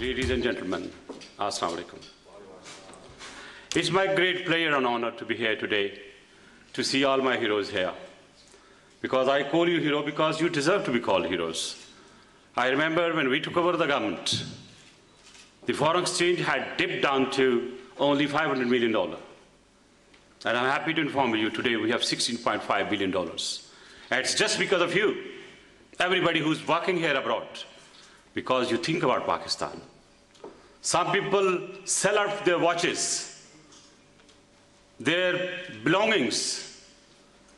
Ladies and gentlemen, Assalamu alaikum. It's my great pleasure and honor to be here today to see all my heroes here. Because I call you hero because you deserve to be called heroes. I remember when we took over the government, the foreign exchange had dipped down to only $500 million. And I'm happy to inform you today we have $16.5 billion. And it's just because of you, everybody who's working here abroad, because you think about Pakistan. Some people sell out their watches, their belongings,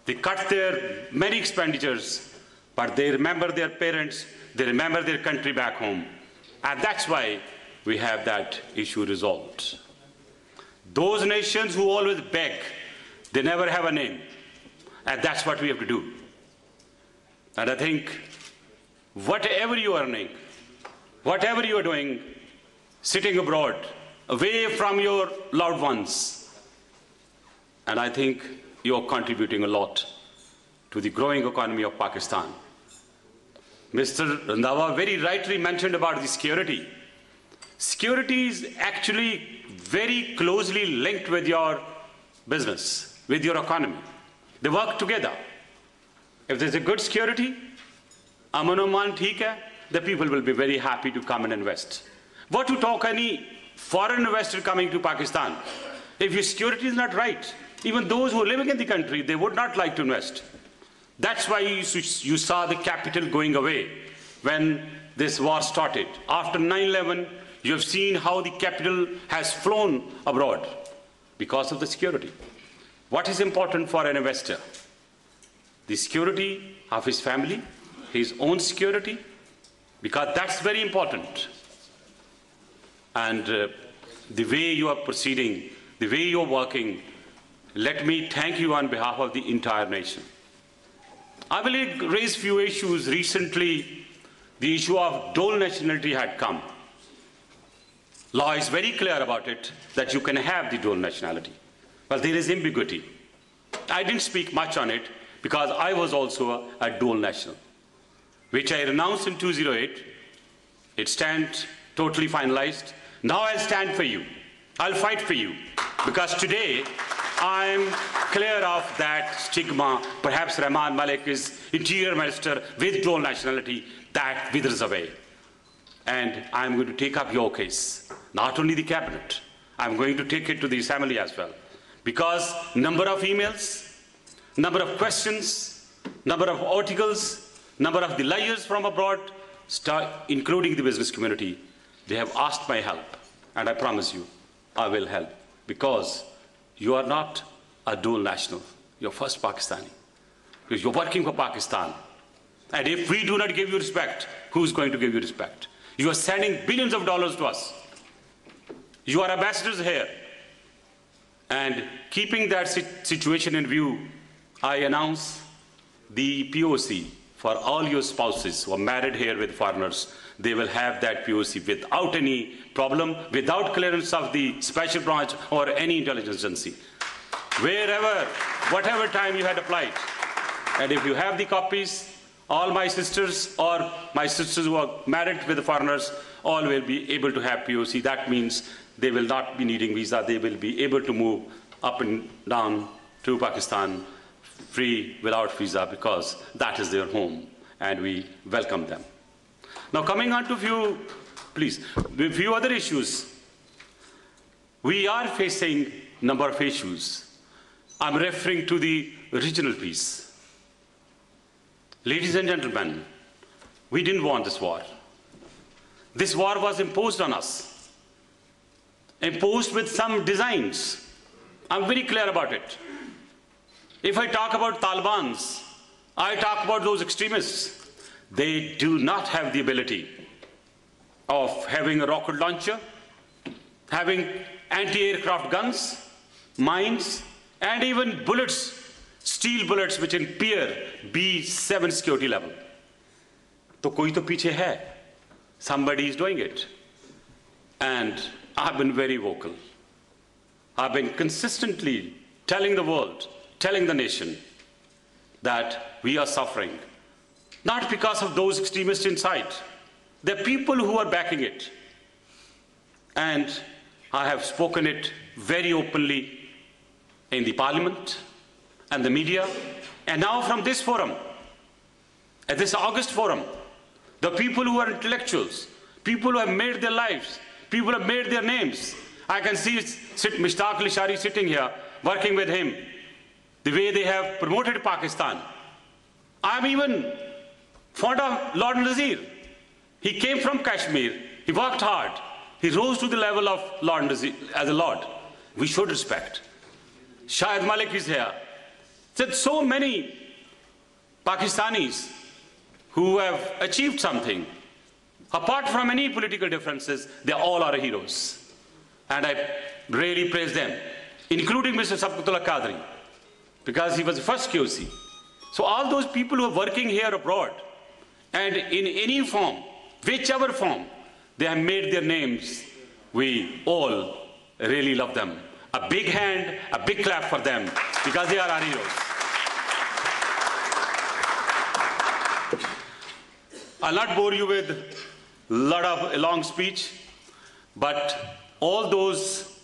they cut their many expenditures, but they remember their parents, they remember their country back home. And that's why we have that issue resolved. Those nations who always beg, they never have a name. And that's what we have to do. And I think whatever you are earning, whatever you are doing, sitting abroad, away from your loved ones, and I think you're contributing a lot to the growing economy of Pakistan. Mr. Randhawa very rightly mentioned about the security. Security is actually very closely linked with your business, with your economy. They work together. If there's a good security, aman theek hai, the people will be very happy to come and invest. What to talk any foreign investor coming to Pakistan? If your security is not right, even those who are living in the country, they would not like to invest. That's why you saw the capital going away when this war started. After 9/11, you have seen how the capital has flown abroad because of the security. What is important for an investor? The security of his family, his own security, because that's very important. And the way you are proceeding, the way you are working, let me thank you on behalf of the entire nation. I will raise few issues. Recently, the issue of dual nationality had come. Law is very clear about it, that you can have the dual nationality. But there is ambiguity. I didn't speak much on it because I was also a dual national, which I renounced in 2008. It stands totally finalized. Now I'll stand for you. I'll fight for you. Because today, I'm clear of that stigma. Perhaps Rehman Malik is Interior Minister with dual nationality. That withers away. And I'm going to take up your case. Not only the cabinet. I'm going to take it to the assembly as well. Because number of emails, number of questions, number of articles, number of the liars from abroad, including the business community, they have asked my help. And I promise you, I will help. Because you are not a dual national. You're first Pakistani. Because you're working for Pakistan. And if we do not give you respect, who's going to give you respect? You are sending billions of dollars to us. You are ambassadors here. And keeping that situation in view, I announce the POC for all your spouses who are married here with foreigners. They will have that POC without any problem, without clearance of the special branch or any intelligence agency. Wherever, whatever time you had applied. And if you have the copies, all my sisters or my sisters who are married with the foreigners, all will be able to have POC. That means they will not be needing visa. They will be able to move up and down to Pakistan free without visa because that is their home and we welcome them. Now coming on to a few other issues. We are facing a number of issues. I'm referring to the regional peace. Ladies and gentlemen, we didn't want this war. This war was imposed on us. Imposed with some designs. I'm very clear about it. If I talk about Talibans, I talk about those extremists. They do not have the ability of having a rocket launcher, having anti-aircraft guns, mines, and even bullets, steel bullets which impair B7 security level. So koi to piche hai. Somebody is doing it. And I've been very vocal. I've been consistently telling the world, telling the nation that we are suffering. Not because of those extremists inside. There are people who are backing it. and I have spoken it very openly in the Parliament and the media, and now from this forum, at this August forum, the people who are intellectuals, people who have made their lives, people who have made their names. I can see Mushtaq Lishari sitting here, working with him, the way they have promoted Pakistan. I'm even fond of Lord Nazir. He came from Kashmir, he worked hard, he rose to the level of Lord Nazir as a Lord. We should respect. Rehman Malik is here. So many Pakistanis who have achieved something. Apart from any political differences, they all are heroes. And I really praise them, including Mr. Sabqatullah Qadri, because he was the first QC. So all those people who are working here abroad, and in any form, whichever form, they have made their names, we all really love them. A big hand, a big clap for them, because they are our heroes. I'll not bore you with a long speech, but all those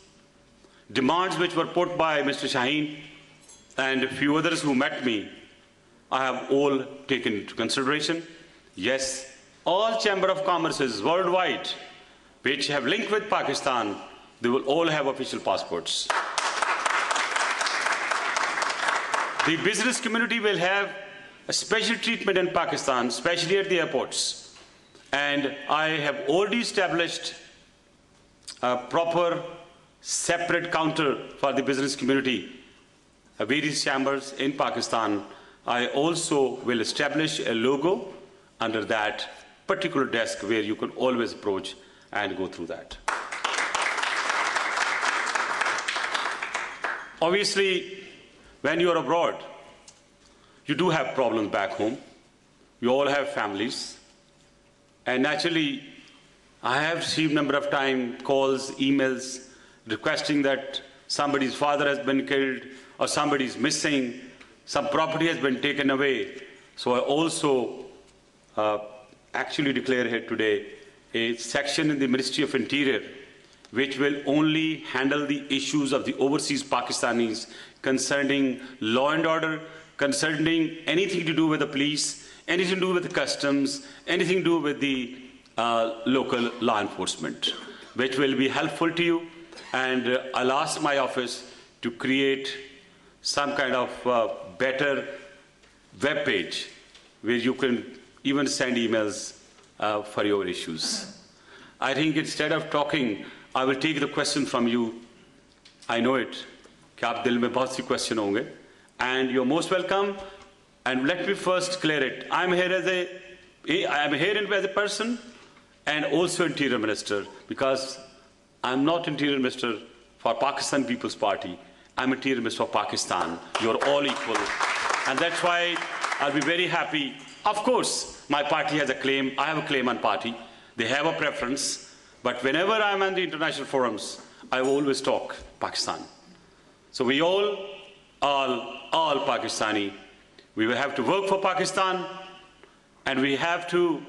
demands which were put by Mr. Shaheen and a few others who met me, I have all taken into consideration. Yes, all Chamber of Commerces worldwide which have linked with Pakistan, they will all have official passports. The business community will have a special treatment in Pakistan, especially at the airports. And I have already established a proper separate counter for the business community, various chambers in Pakistan. I also will establish a logo under that particular desk where you can always approach and go through that. Obviously, when you are abroad, you do have problems back home. You all have families. And naturally, I have received a number of times calls, emails, requesting that somebody's father has been killed or somebody's missing, some property has been taken away. So I also actually declare here today a section in the Ministry of Interior which will only handle the issues of the overseas Pakistanis concerning law and order, concerning anything to do with the police, anything to do with the customs, anything to do with the local law enforcement, which will be helpful to you. And I'll ask my office to create some kind of better web page where you can even send emails for your issues. I think instead of talking, I will take the question from you. I know it, कि आप दिल में बहुत सी question होंगे, and you're most welcome. And let me first clear it. I'm here as a person and also Interior Minister, because I'm not Interior Minister for Pakistan People's Party. I'm Interior Minister for Pakistan. You're all equal. And that's why I'll be very happy. Of course, my party has a claim. I have a claim on party. They have a preference. But whenever I'm on the international forums, I always talk Pakistan. So we all Pakistani, we will have to work for Pakistan, and we have to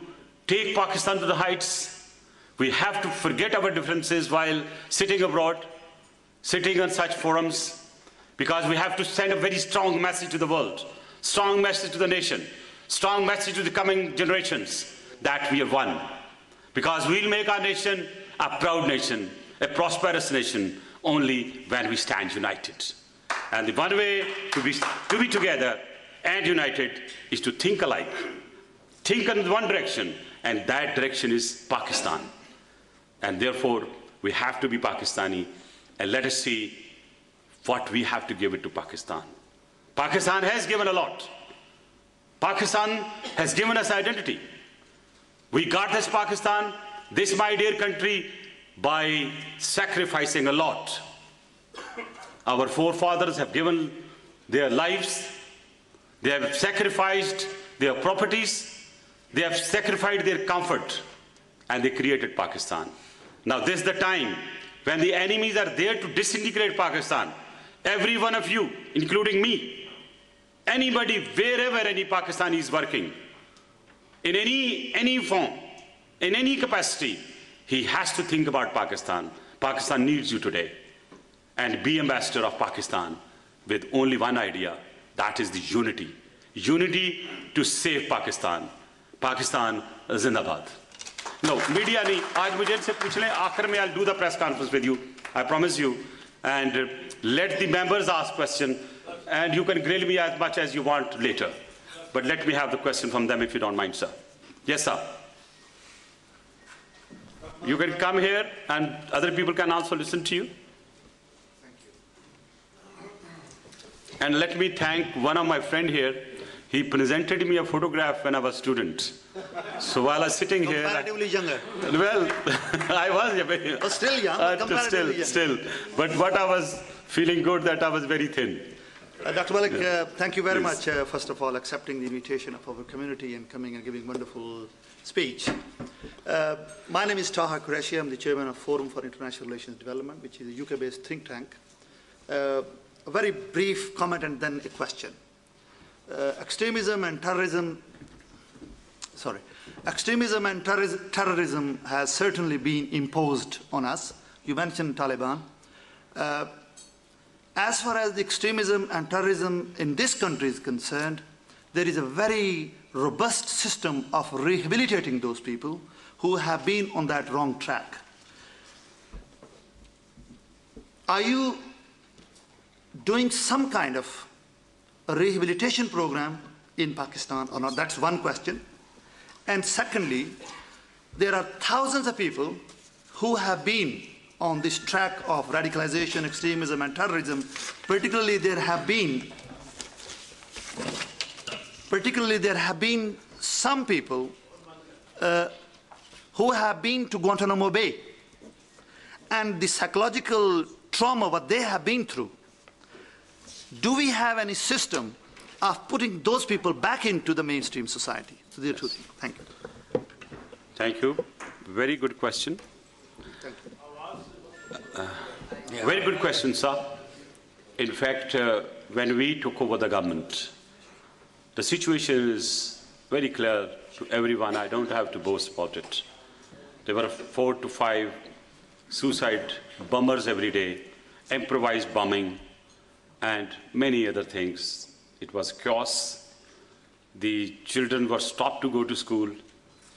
take Pakistan to the heights. We have to forget our differences while sitting abroad, sitting on such forums, because we have to send a very strong message to the world, strong message to the nation, strong message to the coming generations that we are one. Because we'll make our nation a proud nation, a prosperous nation, only when we stand united. And the one way to be together and united is to think alike, think in one direction, and that direction is Pakistan. And therefore, we have to be Pakistani, and let us see what we have to give it to Pakistan. Pakistan has given a lot. Pakistan has given us identity. We got this Pakistan, this my dear country, by sacrificing a lot. Our forefathers have given their lives, they have sacrificed their properties, they have sacrificed their comfort, and they created Pakistan. Now this is the time when the enemies are there to disintegrate Pakistan. Every one of you, including me, anybody, wherever any Pakistani is working, in any form, in any capacity, He has to think about Pakistan. Pakistan needs you today. And be ambassador of Pakistan with only one idea, that is the unity. Unity to save Pakistan. Pakistan Zindabad. No, media nahi. Aaj mujhe inse puch le, aakhir mein I'll do the press conference with you. I promise you. And let the members ask questions. And you can grill me as much as you want later. But let me have the question from them if you don't mind, sir. Yes, sir. You can come here and other people can also listen to you. Thank you. And let me thank one of my friend here. He presented me a photograph when I was a student. So while I was sitting here... Comparatively younger. Well, I was... Oh, still young, comparatively young. Still. But what I was feeling good that I was very thin. Dr. Malik, thank you very much, first of all, accepting the invitation of our community and coming and giving wonderful speech. My name is Taha Qureshi. I'm the chairman of Forum for International Relations Development, which is a UK-based think tank. A very brief comment and then a question. Extremism and terrorism has certainly been imposed on us. You mentioned Taliban. As far as the extremism and terrorism in this country is concerned, there is a very robust system of rehabilitating those people who have been on that wrong track. Are you doing some kind of a rehabilitation program in Pakistan or not? That's one question. And secondly, there are thousands of people who have been on this track of radicalization, extremism, and terrorism. Particularly, there have been some people who have been to Guantanamo Bay, and the psychological trauma what they have been through. Do we have any system of putting those people back into the mainstream society? So there are two things. Thank you. Thank you. Very good question. Thank you. Very good question, sir. In fact, when we took over the government, the situation is very clear to everyone. I don't have to boast about it. There were 4 to 5 suicide bombers every day, improvised bombing, and many other things. It was chaos. The children were stopped to go to school.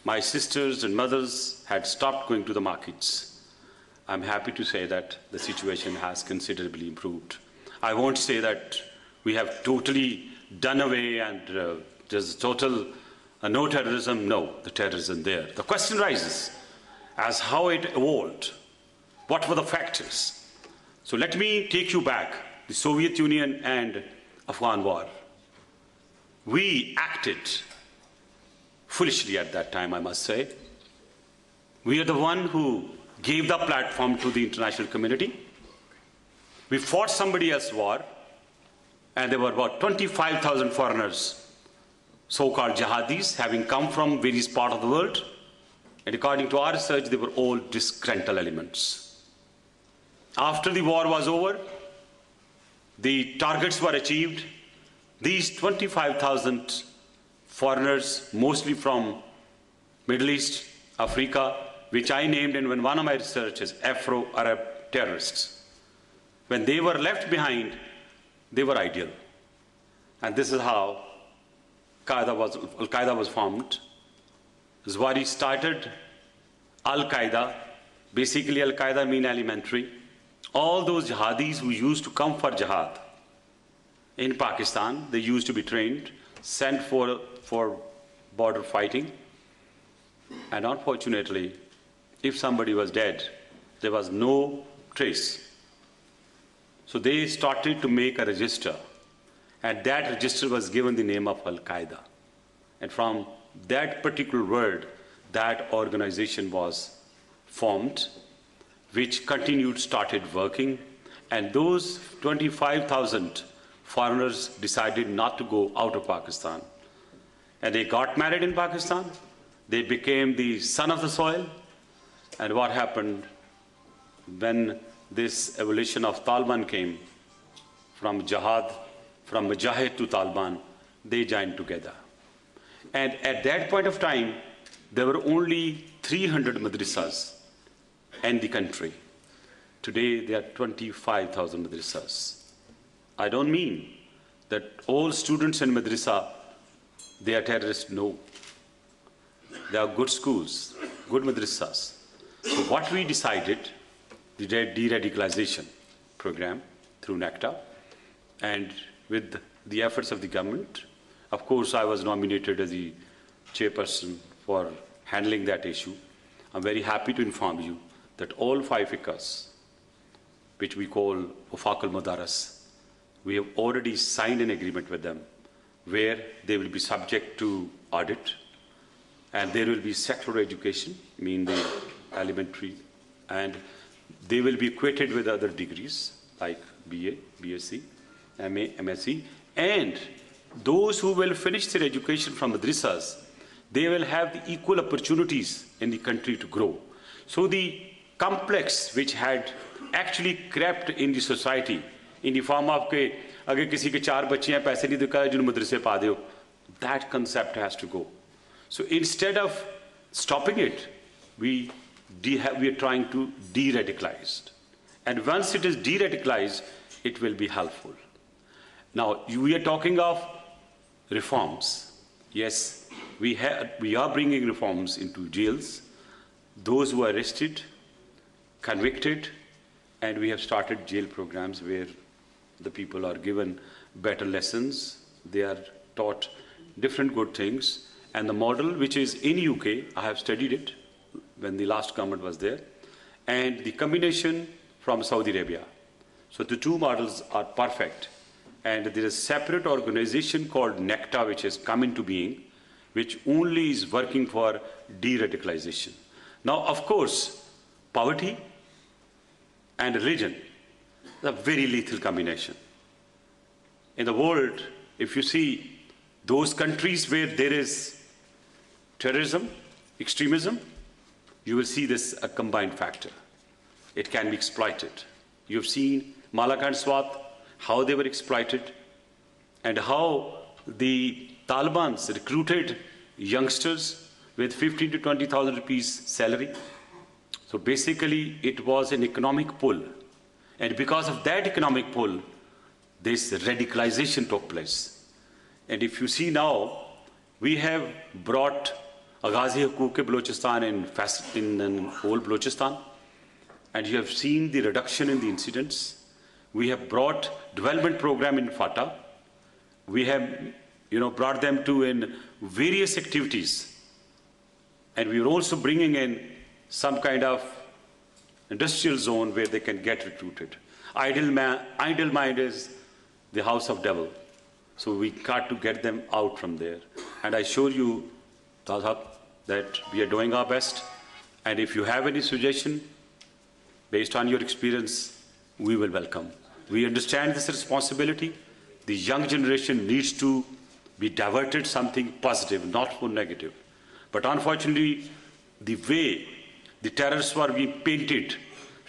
My sisters and mothers had stopped going to the markets. I'm happy to say that the situation has considerably improved. I won't say that we have totally done away and there's total no terrorism. No, the terrorism there. The question rises as how it evolved. What were the factors? So let me take you back. The Soviet Union and Afghan war. We acted foolishly at that time, I must say. We are the one who gave the platform to the international community. We fought somebody else's war, and there were about 25,000 foreigners, so-called jihadis, having come from various parts of the world. And according to our research, they were all disgruntled elements. After the war was over, the targets were achieved. These 25,000 foreigners, mostly from Middle East, Africa, which I named in one of my researches, Afro-Arab terrorists. When they were left behind, they were ideal. And this is how Al-Qaeda was formed. Zawahiri started Al-Qaeda. Basically, Al-Qaeda means elementary. All those jihadis who used to come for jihad in Pakistan, they used to be trained, sent for border fighting. And unfortunately, if somebody was dead, there was no trace. So they started to make a register, and that register was given the name of Al-Qaeda. And from that particular word, that organization was formed, which started working, and those 25,000 foreigners decided not to go out of Pakistan. And they got married in Pakistan. They became the son of the soil. And what happened when this evolution of Taliban came from jihad, from Mujahid to Taliban, they joined together. And at that point of time, there were only 300 madrasas and the country. Today, there are 25,000 madrasas. I don't mean that all students in madrasa, they are terrorists. No. They are good schools, good madrasas. So what we decided, the de-radicalization program through NACTA, and with the efforts of the government, of course, I was nominated as the chairperson for handling that issue. I'm very happy to inform you that all 5 ICAs, which we call Wafaq al-Madaras, we have already signed an agreement with them where they will be subject to audit, and there will be sectoral education, meaning the elementary, and they will be equated with other degrees like BA, BSc, MA, MSc, and those who will finish their education from madrasas, they will have the equal opportunities in the country to grow. So the complex which had actually crept in the society in the form of के अगर किसी के 4 बच्चे हैं पैसे नहीं दिखा जिन्हें मदरसे पा दो, that concept has to go. So instead of stopping it, we are trying to de-radicalize. And once it is de-radicalized, it will be helpful. Now, we are talking of reforms. Yes, we are bringing reforms into jails, those who are arrested, convicted, and we have started jail programs where the people are given better lessons, they are taught different good things, and the model which is in UK, I have studied it when the last government was there, and the combination from Saudi Arabia. So the 2 models are perfect, and there is a separate organization called NACTA which has come into being, which only is working for de-radicalization. Now, of course, poverty and religion is a very lethal combination. In the world, if you see those countries where there is terrorism, extremism, you will see this a combined factor. It can be exploited. You've seen Malak and Swat, how they were exploited, and how the Taliban recruited youngsters with 15 to 20,000 rupees salary. So basically, it was an economic pull. And because of that economic pull, this radicalization took place. And if you see now, we have brought Aghazi Hukuk-e-Balochistan in whole Balochistan, and you have seen the reduction in the incidents. We have brought development program in FATA. We have brought them to in various activities. And we are also bringing in some kind of industrial zone where they can get recruited. Idle mind is the house of devil. So we got to get them out from there. And I assure you, Tazhab, that we are doing our best. And if you have any suggestion, based on your experience, we will welcome. We understand this responsibility. The young generation needs to be diverted something positive, not for negative. But unfortunately, the way the terrorists were being painted,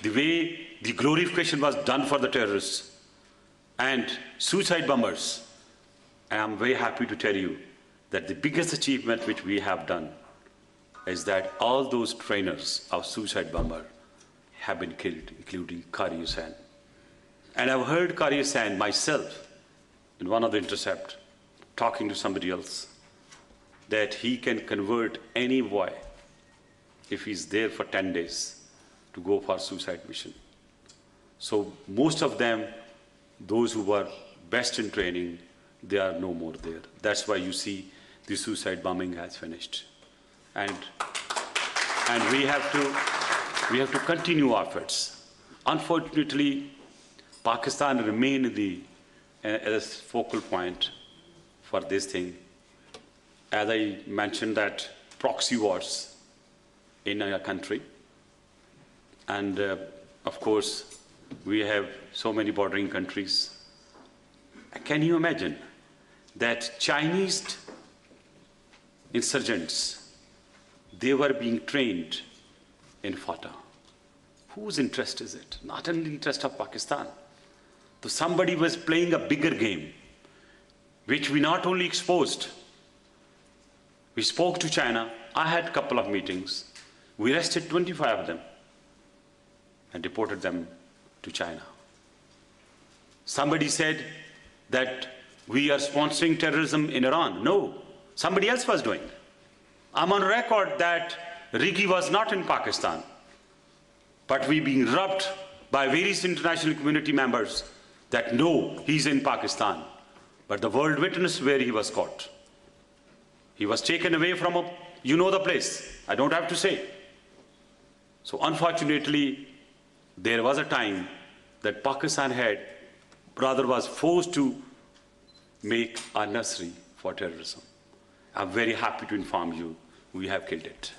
the way the glorification was done for the terrorists and suicide bombers, and I'm very happy to tell you that the biggest achievement which we have done is that all those trainers of suicide bomber have been killed, including Qari Hussain. And I've heard Qari Hussain myself in one of the intercept talking to somebody else that he can convert any boy if he's there for 10 days to go for suicide mission. So most of them, those who were best in training, they are no more there. That's why you see the suicide bombing has finished. And we have to continue our efforts. Unfortunately, Pakistan remains as a focal point for this thing. As I mentioned, that proxy wars in our country. And of course, we have so many bordering countries. Can you imagine that Chinese insurgents, they were being trained in FATA? Whose interest is it? Not in the interest of Pakistan. So somebody was playing a bigger game, which we not only exposed. We spoke to China. I had a couple of meetings. We arrested 25 of them. and deported them to China. Somebody said that we are sponsoring terrorism in Iran. No, somebody else was doing. I'm on record that Rigi was not in Pakistan, but we've been rubbed by various international community members that no, he's in Pakistan. But the world witnessed where he was caught. He was taken away from you know the place, I don't have to say. So unfortunately, there was a time that Pakistan was forced to make a nursery for terrorism. I'm very happy to inform you, we have killed it.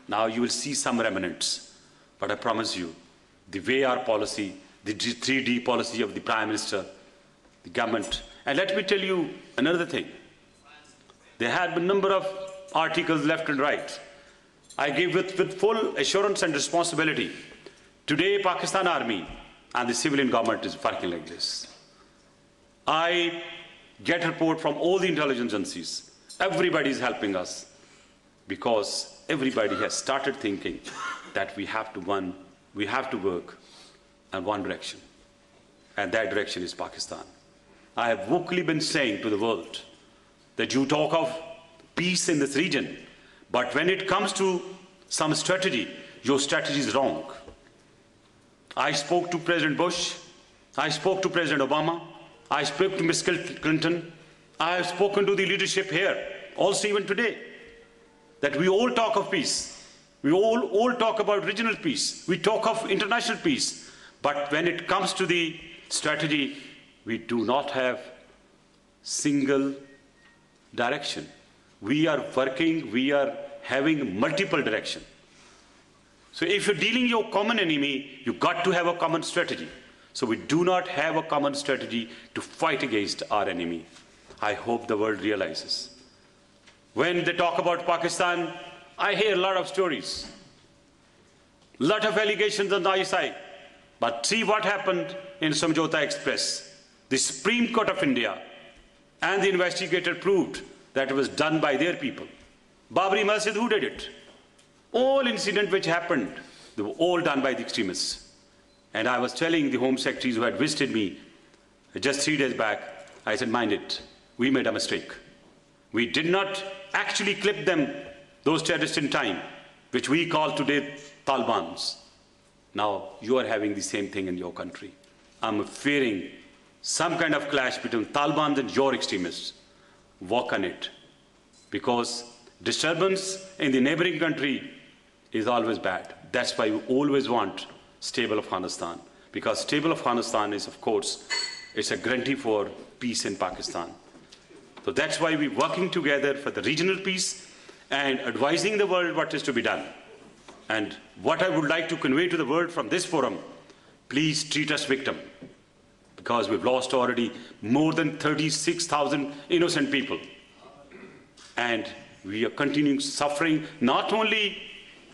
Now you will see some remnants, but I promise you, the way our policy, the 3D policy of the Prime Minister, the government, and let me tell you another thing. There had been a number of articles left and right. I give with full assurance and responsibility. Today, Pakistan Army and the civilian government is working like this. I get report from all the intelligence agencies. Everybody is helping us because everybody has started thinking that we have to work in one direction, and that direction is Pakistan. I have vocally been saying to the world that you talk of peace in this region, but when it comes to some strategy, your strategy is wrong. I spoke to President Bush, I spoke to President Obama, I spoke to Ms. Clinton, I have spoken to the leadership here, also even today, that we all talk of peace. We all talk about regional peace. We talk of international peace. But when it comes to the strategy, we do not have single direction. We are working, we are having multiple direction. So if you're dealing your common enemy, you've got to have a common strategy. So we do not have a common strategy to fight against our enemy. I hope the world realizes. When they talk about Pakistan, I hear a lot of stories, a lot of allegations on the ISI. But see what happened in Samjhauta Express. The Supreme Court of India and the investigator proved that it was done by their people. Babri Masjid, who did it? All incidents which happened, they were all done by the extremists. And I was telling the Home Secretaries who had visited me just 3 days back, I said, mind it, we made a mistake. We did not actually clip them, those terrorists in time, which we call today Talibans. Now you are having the same thing in your country. I'm fearing some kind of clash between Taliban and your extremists. Work on it. Because disturbance in the neighboring country is always bad. That's why we always want stable Afghanistan. Because stable Afghanistan is, of course, it's a guarantee for peace in Pakistan. So that's why we're working together for the regional peace and advising the world what is to be done. And what I would like to convey to the world from this forum, please treat us victim. Because we've lost already more than 36,000 innocent people. And we are continuing suffering, not only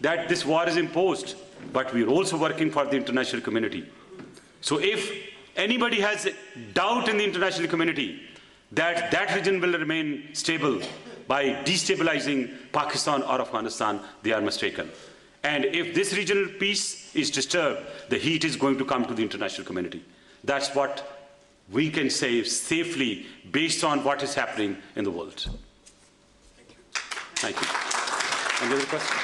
that this war is imposed, but we're also working for the international community. So if anybody has doubt in the international community that that region will remain stable by destabilizing Pakistan or Afghanistan, they are mistaken. And if this regional peace is disturbed, the heat is going to come to the international community. That's what we can say safely based on what is happening in the world. Thank you. Any other questions?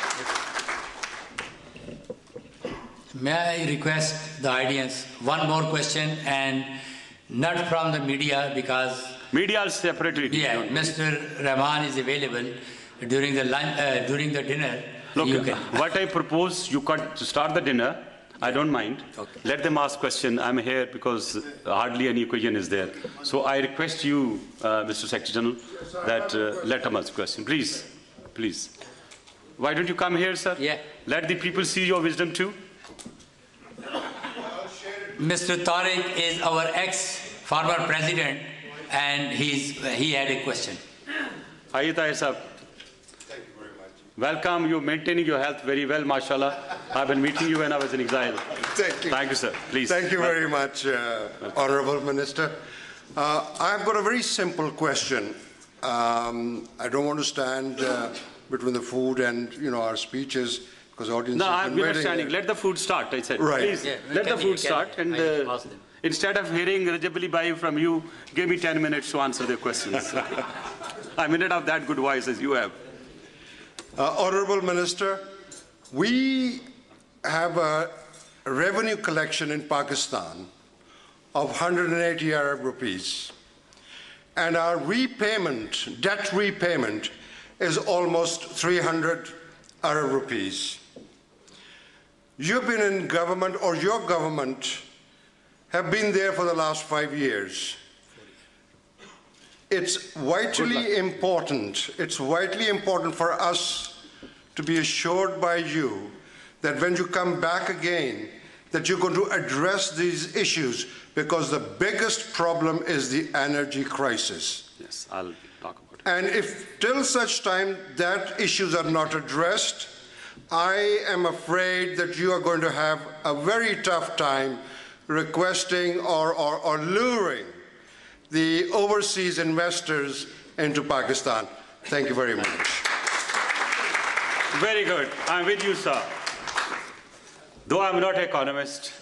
May I request the audience one more question, and not from the media, because media is separately. Yeah, Mr. Rehman is available during the lunch, during the dinner. Look, what I propose, you can start the dinner. I don't mind. Okay. Let them ask question. I'm here because hardly any question is there. So I request you, Mr. Secretary General, that let them ask question. Please, please. Why don't you come here, sir? Yeah. Let the people see your wisdom too. Mr. Tariq is our ex-former president, and he had a question. Aye, Tahir sahab. Welcome. You're maintaining your health very well, mashallah. I've been meeting you when I was in exile. Thank you. Thank you, sir. Please. Thank you very much, Honorable Minister. I've got a very simple question. I don't want to stand between the food and our speeches. Because audience No, has been we were waiting. standing. Let the food start, I said. Right. Please, Yeah, let the food start. And instead of hearing Rajab Bai from you, give me 10 minutes to answer their questions. I may not have that good voice as you have. Honorable Minister, we have a revenue collection in Pakistan of 180 Arab rupees. And our repayment, debt repayment, is almost 300 Arab rupees. You've been in government, or your government have been there for the last 5 years. It's vitally important for us to be assured by you that when you come back again, that you're going to address these issues, because the biggest problem is the energy crisis. Yes, I'll talk about it. And if till such time that issues are not addressed, I am afraid that you are going to have a very tough time requesting or luring the overseas investors into Pakistan. Thank you very much. Very good. I'm with you, sir. Though I'm not an economist,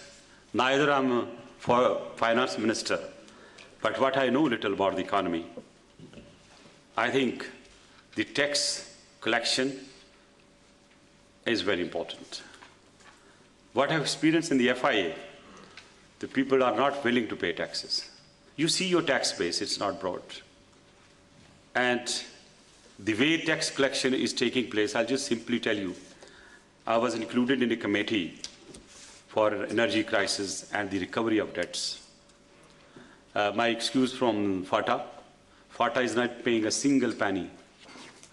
neither I'm a finance minister, but what I know little about the economy, I think the tax collection is very important. What I've experienced in the FIA, the people are not willing to pay taxes. You see your tax base, it's not broad. And the way tax collection is taking place, I'll just simply tell you, I was included in a committee for energy crisis and the recovery of debts. My excuse from FATA is not paying a single penny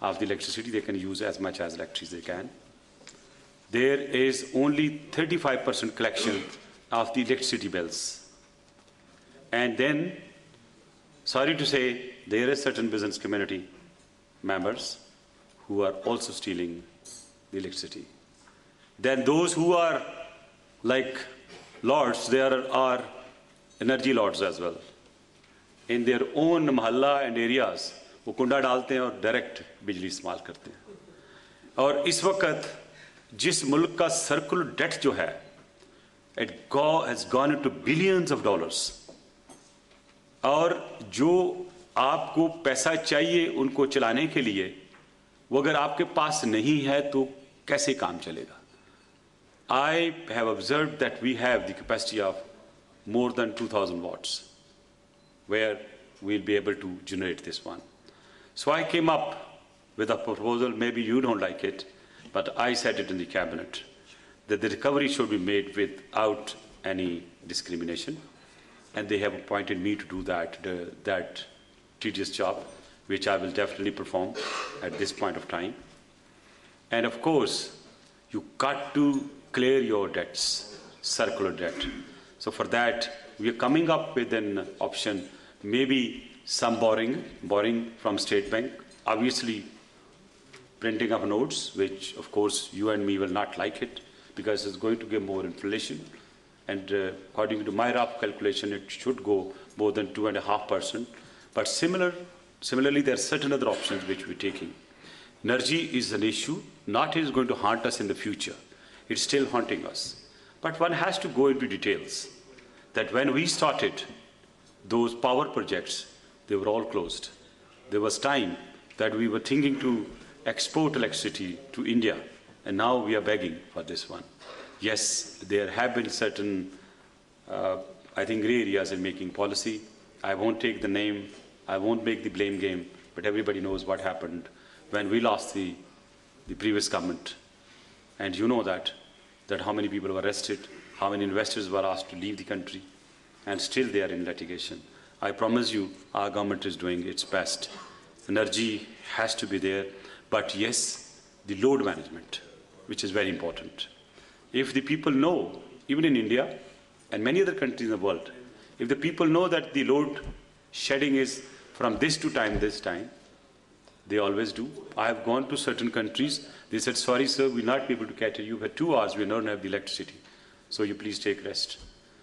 of the electricity. They can use as much as electricity they can. There is only 35% collection of the electricity bills. And then, sorry to say, there is certain business community members who are also stealing the electricity. Then those who are like lords, there are energy lords as well. In their own mahalla and areas, वो कुंडा डालते हैं और direct बिजली इस्तेमाल करते हैं. और इस वक्त जिस मुल्क का सर्कुलर डेट जो है, it has gone into billions of dollars. और जो आपको पैसा चाहिए उनको चलाने के लिए, वो अगर आपके पास नहीं है तो कैसे काम चलेगा? I have observed that we have the capacity of more than 2,000 watts, where we'll be able to generate this one. So I came up with a proposal, maybe you don't like it, but I said it in the cabinet, that the recovery should be made without any discrimination. And they have appointed me to do that tedious job, which I will definitely perform at this point of time. And of course, you got to clear your debts, circular debt. So for that, we are coming up with an option, maybe some borrowing from State Bank, obviously printing of notes, which of course you and me will not like it, because it's going to give more inflation. And according to my rough calculation, it should go more than 2.5%. But similarly, there are certain other options which we're taking. Energy is an issue, not is going to haunt us in the future. It's still haunting us. But one has to go into details. That when we started those power projects, they were all closed. There was time that we were thinking to export electricity to India, and now we are begging for this one. Yes, there have been certain, I think, gray areas in making policy. I won't take the name, I won't make the blame game, but everybody knows what happened when we lost the previous government. And you know that how many people were arrested, how many investors were asked to leave the country, and still they are in litigation. I promise you, our government is doing its best. Energy has to be there, but yes, the load management, which is very important. If the people know, even in India and many other countries in the world, if the people know that the load shedding is from this time, they always do. I have gone to certain countries, they said, sorry sir, we'll not be able to cater you. For 2 hours, we don't have the electricity. So you please take rest.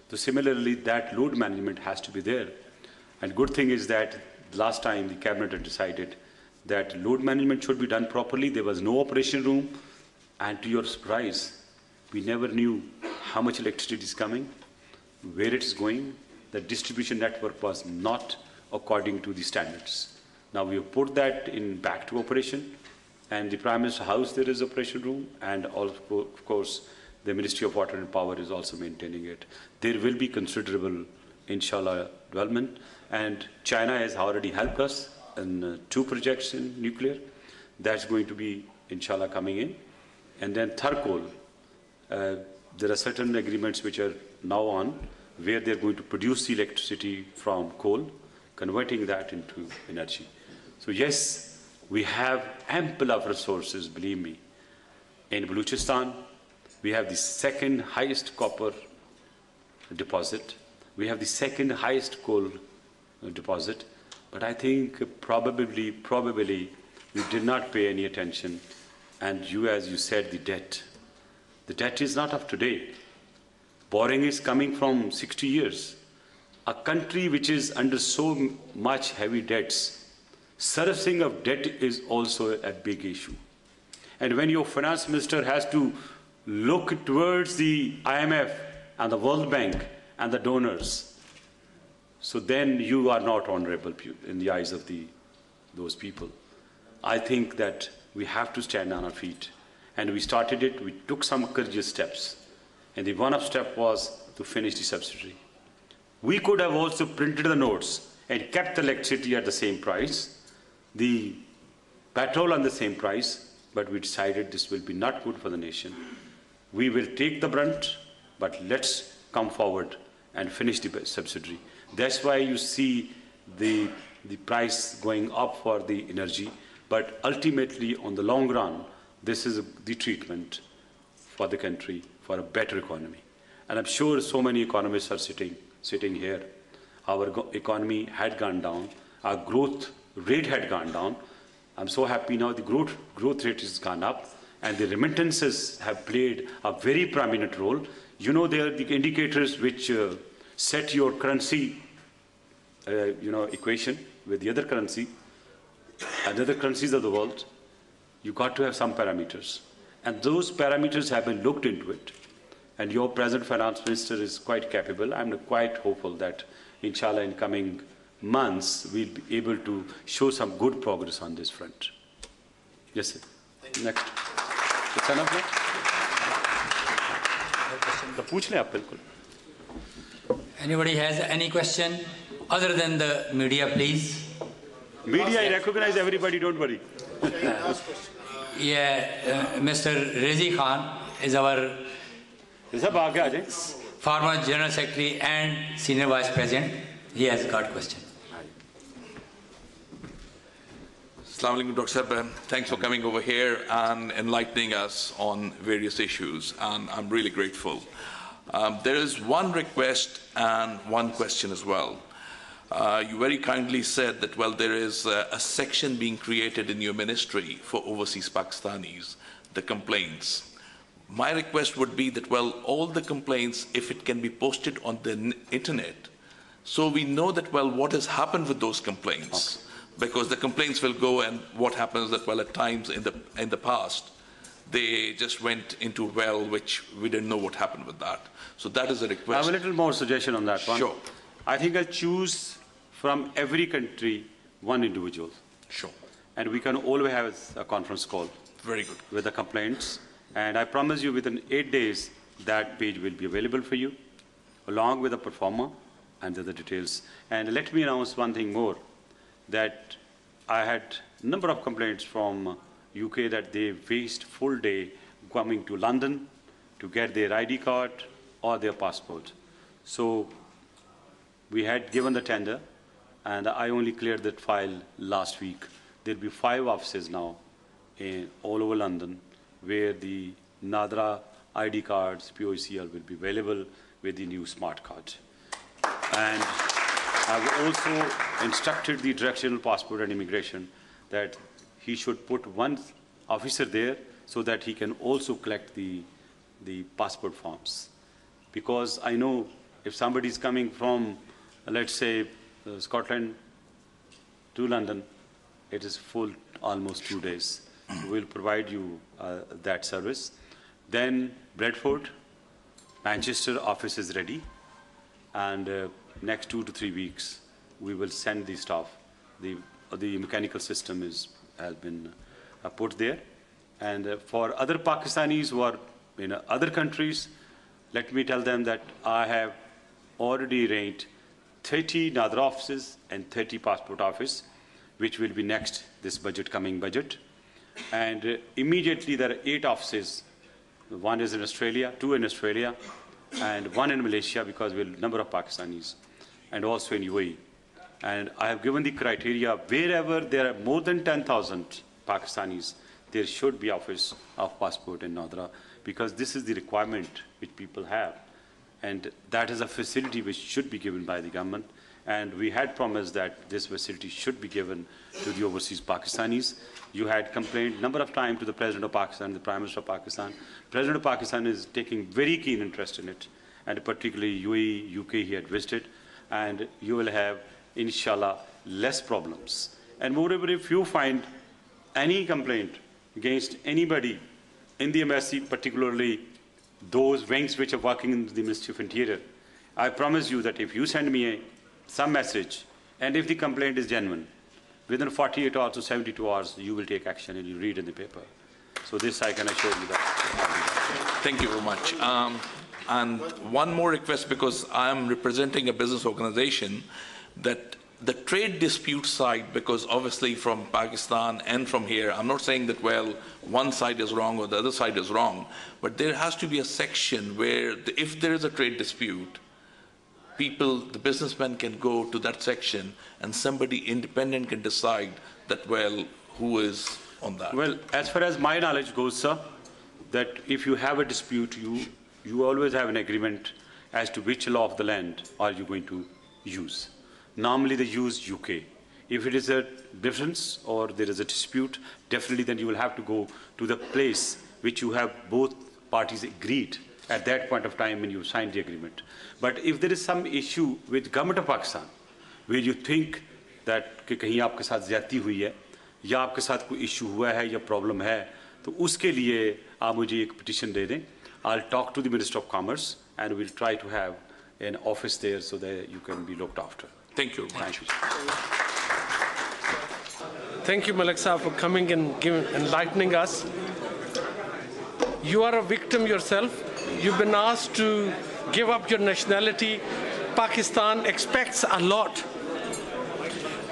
So similarly, that load management has to be there. And good thing is that last time the cabinet had decided that load management should be done properly. There was no operation room. And to your surprise, we never knew how much electricity is coming, where it is going. The distribution network was not according to the standards. Now we have put that back to operation, and the Prime Minister's house there is operation room, and also, of course, the Ministry of Water and Power is also maintaining it. There will be considerable, inshallah, development, and China has already helped us in 2 projects in nuclear. That's going to be, inshallah, coming in. And then Tharkol, there are certain agreements which are now on, where they're going to produce the electricity from coal, converting that into energy. So yes, we have ample of resources, believe me. In Balochistan, we have the 2nd highest copper deposit. We have the 2nd highest coal deposit. But I think probably we did not pay any attention. And you, as you said, the debt is not of today. Borrowing is coming from 60 years. A country which is under so much heavy debts, servicing of debt is also a big issue. And when your finance minister has to look towards the IMF and the World Bank and the donors, so then you are not honorable in the eyes of those people. I think that we have to stand on our feet. And we started it, we took some courageous steps. And the one-up step was to finish the subsidy. We could have also printed the notes and kept the electricity at the same price, the petrol on the same price, but we decided this will be not good for the nation. We will take the brunt, but let's come forward and finish the subsidy. That's why you see the price going up for the energy, but ultimately, on the long run, this is the treatment for the country, for a better economy. And I'm sure so many economists are sitting here. Our economy had gone down. Our growth rate had gone down. I'm so happy now the growth rate has gone up, and the remittances have played a very prominent role. You know, they are the indicators which set your currency equation with the other currency and other currencies of the world. You got to have some parameters. And those parameters have been looked into it. And your present finance minister is quite capable. I'm quite hopeful that, inshallah, in coming months, we'll be able to show some good progress on this front. Yes, sir. Next. Anybody has any question other than the media, please? Media, I recognize everybody, don't worry. Mr. Rezi Khan is our former General Secretary and Senior Vice President. He has got a question. Assalamu alaikum, Dr. Sahib. Thanks for coming over here and enlightening us on various issues, and I'm really grateful. There is one request and one question as well. You very kindly said that, well, there is a section being created in your ministry for overseas Pakistanis, the complaints. My request would be that, well, all the complaints, if it can be posted on the internet, so we know that, well, what has happened with those complaints. Okay. Because the complaints will go, and what happens that, well, at times in the past, they just went into a well, which we didn't know what happened with that. So that is a request. I have a little more suggestion on that one. Sure. I think I'll choose from every country one individual. Sure. And we can always have a conference call. Very good. With the complaints. And I promise you within 8 days, that page will be available for you, along with the performer and the other details. And let me announce one thing more, that I had a number of complaints from UK that they waste full day coming to London to get their ID card or their passport. So we had given the tender, and I only cleared that file last week. There'll be 5 offices now all over London where the Nadra ID cards, POCL, will be available with the new smart card. And I've also instructed the Directional Passport and Immigration that he should put one officer there so that he can also collect the passport forms. Because I know if somebody is coming from, let's say, Scotland to London, it is full almost 2 days. we'll provide you that service. Then Bradford, Manchester office is ready, and next 2 to 3 weeks we will send the staff. The mechanical system has been put there, and for other Pakistanis who are in other countries, let me tell them that I have already arranged 30 Nadra offices and 30 passport office, which will be next this coming budget. And immediately there are 8 offices. One is in Australia, 2 in Australia, and 1 in Malaysia, because we have a number of Pakistanis, and also in UAE. And I have given the criteria, wherever there are more than 10,000 Pakistanis, there should be office of passport in Nadra, because this is the requirement which people have. And that is a facility which should be given by the government. And we had promised that this facility should be given to the overseas Pakistanis. You had complained a number of times to the President of Pakistan, the Prime Minister of Pakistan. President of Pakistan is taking very keen interest in it, and particularly UAE, UK he had visited, and you will have, inshallah, less problems. And moreover, if you find any complaint against anybody in the embassy, particularly those wings which are working in the Ministry of Interior, I promise you that if you send me some message, and if the complaint is genuine, within 48 hours to 72 hours, you will take action and you read in the paper. So this I can assure you that. Thank you very much. And one more request, because I am representing a business organization, that the trade dispute side, because obviously from Pakistan and from here, I'm not saying that, well, one side is wrong or the other side is wrong, but there has to be a section where if there is a trade dispute, people, the businessmen can go to that section and somebody independent can decide that, well, who is on that. Well, as far as my knowledge goes, sir, that if you have a dispute, you always have an agreement as to which law of the land are you going to use. Normally they use UK. If it is a difference or there is a dispute, definitely then you will have to go to the place which you have both parties agreed at that point of time when you signed the agreement. But if there is some issue with government of Pakistan, where you think that कि कहीं आपके साथ ज़्यादती हुई है या आपके साथ कोई issue हुआ है या problem है, तो उसके लिए आप मुझे एक petition दे दें. I'll talk to the Minister of Commerce and we'll try to have an office there so that you can be looked after. Thank you very much. Thank you, Malik Saab, for coming and enlightening us. You are a victim yourself. You've been asked to give up your nationality. Pakistan expects a lot.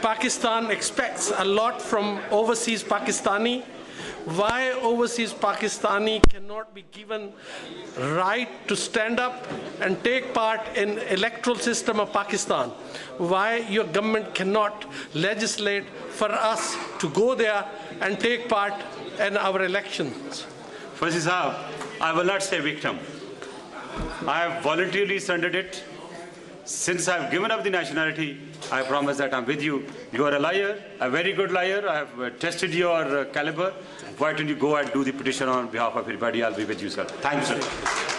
Pakistan expects a lot from overseas Pakistani. Why overseas Pakistani cannot be given right to stand up and take part in electoral system of Pakistan? Why your government cannot legislate for us to go there and take part in our elections? First Sahab, I will not say victim. I have voluntarily surrendered it. Since I have given up the nationality, I promise that I'm with you. You are a liar, a very good liar. I have tested your caliber. Why don't you go and do the petition on behalf of everybody? I'll be with you, sir. Thank you, sir.